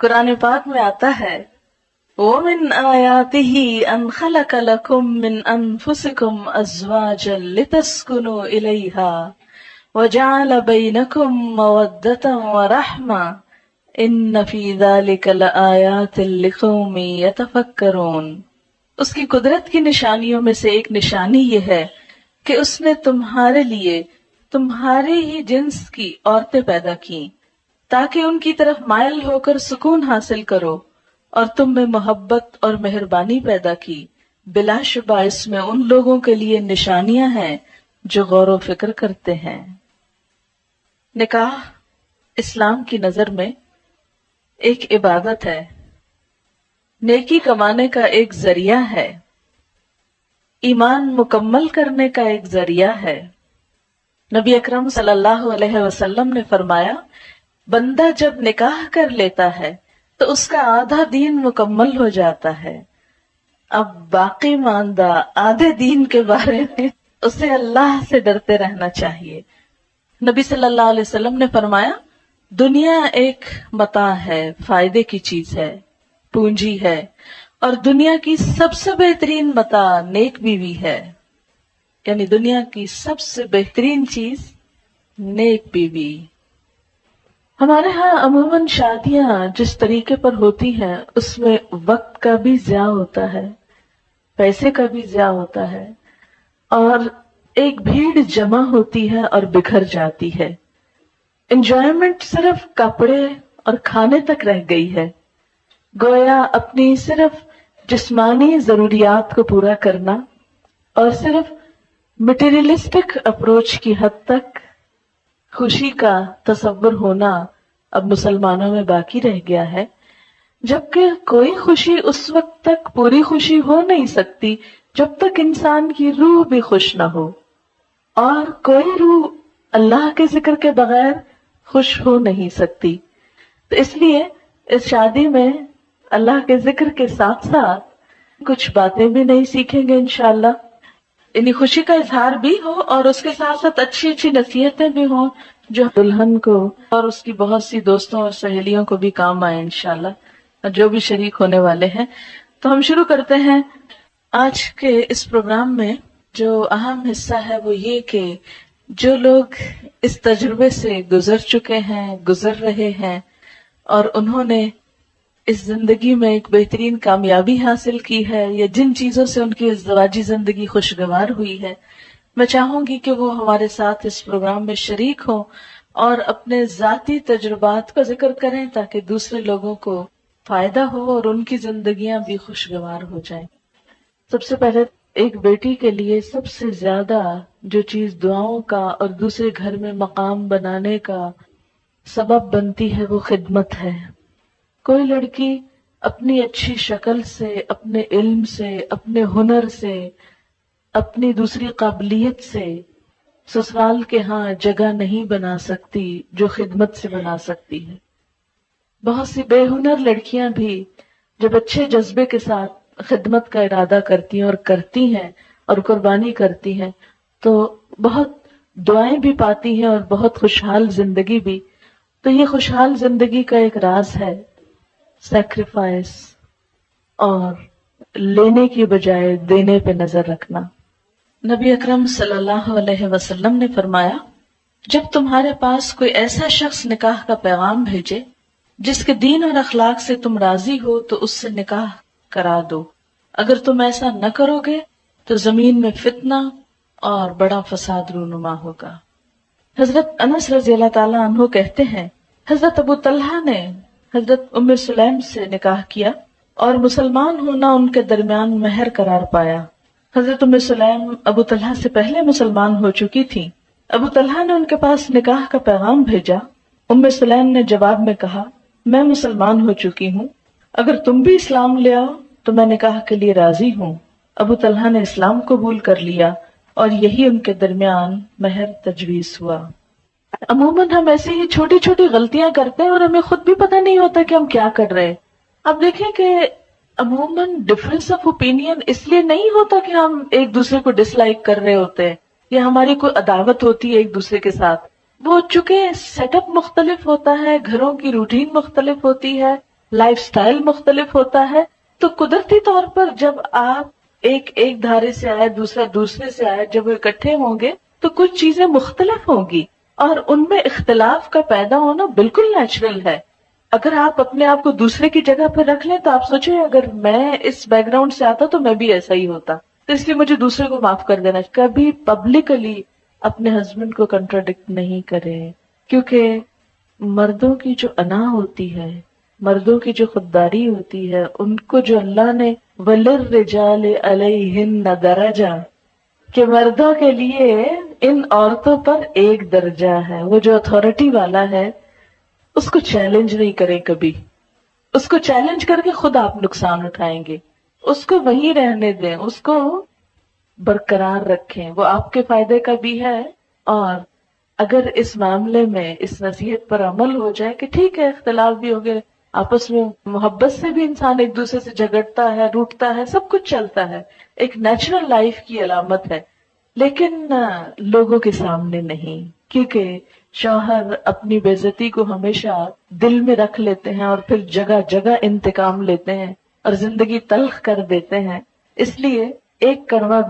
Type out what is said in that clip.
قرآن پاک میں آتا ہے وَمِنْ آيَاتِهِ أَنْ خَلَقَ لَكُم مِّنْ أَنفُسِكُمْ أَزْوَاجًا لِتَسْكُنُوا إِلَيْهَا وَجَعَلَ بَيْنَكُم مَّوَدَّةً وَرَحْمَةً إِنَّ فِي ذَلِكَ لَآيَاتٍ لِقَوْمٍ يَتَفَكَّرُونَ۔ اس کی قدرت کی نشانیوں میں سے ایک نشانی یہ ہے کہ اس نے تمہارے لیے تمہارے ہی جنس کی عورتیں پیدا کی تاکہ ان کی طرف مائل ہو کر سکون حاصل کرو، اور تم میں محبت اور مہربانی پیدا کی۔ بلا شبہ اس میں ان لوگوں کے لیے نشانیاں ہیں جو غور و فکر کرتے ہیں۔ نکاح اسلام کی نظر میں ایک عبادت ہے، نیکی کمانے کا ایک ذریعہ ہے، ایمان مکمل کرنے کا ایک ذریعہ ہے۔ نبی اکرم صلی اللہ علیہ وسلم نے فرمایا، بندہ جب نکاح کر لیتا ہے تو اس کا آدھا دین مکمل ہو جاتا ہے۔ اب باقی ماندہ آدھے دین کے بارے میں اسے اللہ سے ڈرتے رہنا چاہیے۔ نبی صلی اللہ علیہ وسلم نے فرمایا، دنیا ایک متاع ہے، فائدے کی چیز ہے، پونجی ہے، اور دنیا کی سب سے بہترین متاع نیک بیوی ہے، یعنی دنیا کی سب سے بہترین چیز نیک بیوی۔ ہمارے ہاں عموماً شادیاں جس طریقے پر ہوتی ہیں اس میں وقت کا بھی ضیاع ہوتا ہے، پیسے کا بھی ضیاع ہوتا ہے، اور ایک بھیڑ جمع ہوتی ہے اور بکھر جاتی ہے۔ انجوائمنٹ صرف کپڑے اور کھانے تک رہ گئی ہے، گویا اپنی صرف جسمانی ضروریات کو پورا کرنا اور صرف مٹیریلسٹک اپروچ کی حد تک خوشی کا تصور ہونا اب مسلمانوں میں باقی رہ گیا ہے، جبکہ کوئی خوشی اس وقت تک پوری خوشی ہو نہیں سکتی جب تک انسان کی روح بھی خوش نہ ہو، اور کوئی روح اللہ کے ذکر کے بغیر خوش ہو نہیں سکتی۔ تو اس لیے اس شادی میں اللہ کے ذکر کے ساتھ ساتھ کچھ باتیں بھی نہیں سیکھیں گے انشاءاللہ، یعنی خوشی کا اظہار بھی ہو اور اس کے ساتھ ساتھ اچھی اچھی نصیحتیں بھی ہوں جو دلہن کو اور اس کی بہت سی دوستوں اور سہیلیوں کو بھی کام آئے انشاءاللہ، اور جو بھی شریک ہونے والے ہیں۔ تو ہم شروع کرتے ہیں آج کے اس پروگرام میں۔ جو اہم حصہ ہے وہ یہ کہ جو لوگ اس تجربے سے گزر چکے ہیں، گزر رہے ہیں، اور انہوں نے اس زندگی میں ایک بہترین کامیابی حاصل کی ہے، یا جن چیزوں سے ان کی ازدواجی زندگی خوشگوار ہوئی ہے، میں چاہوں گی کہ وہ ہمارے ساتھ اس پروگرام میں شریک ہوں اور اپنے ذاتی تجربات کا ذکر کریں تاکہ دوسرے لوگوں کو فائدہ ہو اور ان کی زندگیاں بھی خوشگوار ہو جائیں۔ سب سے پہلے ایک بیٹی کے لیے سب سے زیادہ جو چیز دعاؤں کا اور دوسرے گھر میں مقام بنانے کا سبب بنتی ہے وہ خدمت ہے۔ کوئی لڑکی اپنی اچھی شکل سے، اپنے علم سے، اپنے ہنر سے، اپنی دوسری قابلیت سے سسرال کے ہاں جگہ نہیں بنا سکتی جو خدمت سے بنا سکتی ہے۔ بہت سی بے ہنر لڑکیاں بھی جب اچھے جذبے کے ساتھ خدمت کا ارادہ کرتی ہیں اور کرتی ہیں اور قربانی کرتی ہیں تو بہت دعائیں بھی پاتی ہیں اور بہت خوشحال زندگی بھی۔ تو یہ خوشحال زندگی کا ایک راز ہے سیکریفائس اور لینے کی بجائے دینے پہ نظر رکھنا۔ نبی اکرم صلی اللہ علیہ وسلم نے فرمایا، جب تمہارے پاس کوئی ایسا شخص نکاح کا پیغام بھیجے جس کے دین اور اخلاق سے تم راضی ہو تو اس سے نکاح کرا دو، اگر تم ایسا نہ کرو گے تو زمین میں فتنہ اور بڑا فساد رونما ہوگا۔ حضرت انس رضی اللہ تعالیٰ عنہ کہتے ہیں، حضرت ابو طلحہ نے حضرت ام سلیم سے نکاح کیا اور مسلمان ہونا ان کے درمیان مہر قرار پایا۔ حضرت ام سلیم ابو طلحہ سے پہلے مسلمان ہو چکی تھی۔ ابو طلحہ نے ان کے پاس نکاح کا پیغام بھیجا۔ ام سلیم نے جواب میں کہا، میں مسلمان ہو چکی ہوں، اگر تم بھی اسلام لے آؤ تو میں نکاح کے لیے راضی ہوں۔ ابو طلحہ نے اسلام قبول کر لیا اور یہی ان کے درمیان مہر تجویز ہوا۔ عموماً ہم ایسے ہی چھوٹی چھوٹی غلطیاں کرتے ہیں اور ہمیں خود بھی پتہ نہیں ہوتا کہ ہم کیا کر رہے ہیں۔ اب دیکھیں کہ عموماً ڈفرینس آف اوپینین اس لیے نہیں ہوتا کہ ہم ایک دوسرے کو ڈس لائک کر رہے ہوتے ہیں یا ہماری کوئی عداوت ہوتی ہے ایک دوسرے کے ساتھ۔ وہ چونکہ سیٹ اپ مختلف ہوتا ہے، گھروں کی روٹین مختلف ہوتی ہے، لائف سٹائل مختلف ہوتا ہے، تو قدرتی طور پر جب آپ ایک دھارے سے آئے، دوسرا دوسرے سے آئے، جب وہ اکٹھے ہوں گے تو کچھ چیزیں مختلف ہوں گی، اور ان میں اختلاف کا پیدا ہونا بالکل نیچرل ہے۔ اگر آپ اپنے آپ کو دوسرے کی جگہ پہ رکھ لیں تو آپ سوچیں اگر میں اس بیک گراؤنڈ سے آتا تو میں بھی ایسا ہی ہوتا، تو اس لیے مجھے دوسرے کو معاف کر دینا۔ کبھی پبلکلی اپنے ہسبینڈ کو کنٹراڈکٹ نہیں کرے، کیونکہ مردوں کی جو انا ہوتی ہے، مردوں کی جو خودداری ہوتی ہے، ان کو جو اللہ نے وَلِلرِّجَالِ عَلَيْهِنَّ دَرَجَةٌ، کہ مردوں کے لیے ان عورتوں پر ایک درجہ ہے، وہ جو اتھارٹی والا ہے اس کو چیلنج نہیں کریں کبھی، اس کو چیلنج کر کے خود آپ نقصان اٹھائیں گے، اس کو وہیں رہنے دیں، اس کو برقرار رکھیں، وہ آپ کے فائدے کا بھی ہے۔ اور اگر اس معاملے میں اس نصیحت پر عمل ہو جائے کہ ٹھیک ہے اختلاف بھی ہو گئے، آپس میں محبت سے بھی انسان ایک دوسرے سے جھگڑتا ہے، روٹتا ہے، سب کچھ چلتا ہے، ایک نیچرل لائف کی علامت ہے، لیکن لوگوں کے سامنے نہیں، کیونکہ شوہر اپنی بے عزتی کو ہمیشہ دل میں رکھ لیتے ہیں اور پھر جگہ جگہ انتقام لیتے ہیں اور زندگی تلخ کر دیتے ہیں۔ اس لیے ایک کڑوا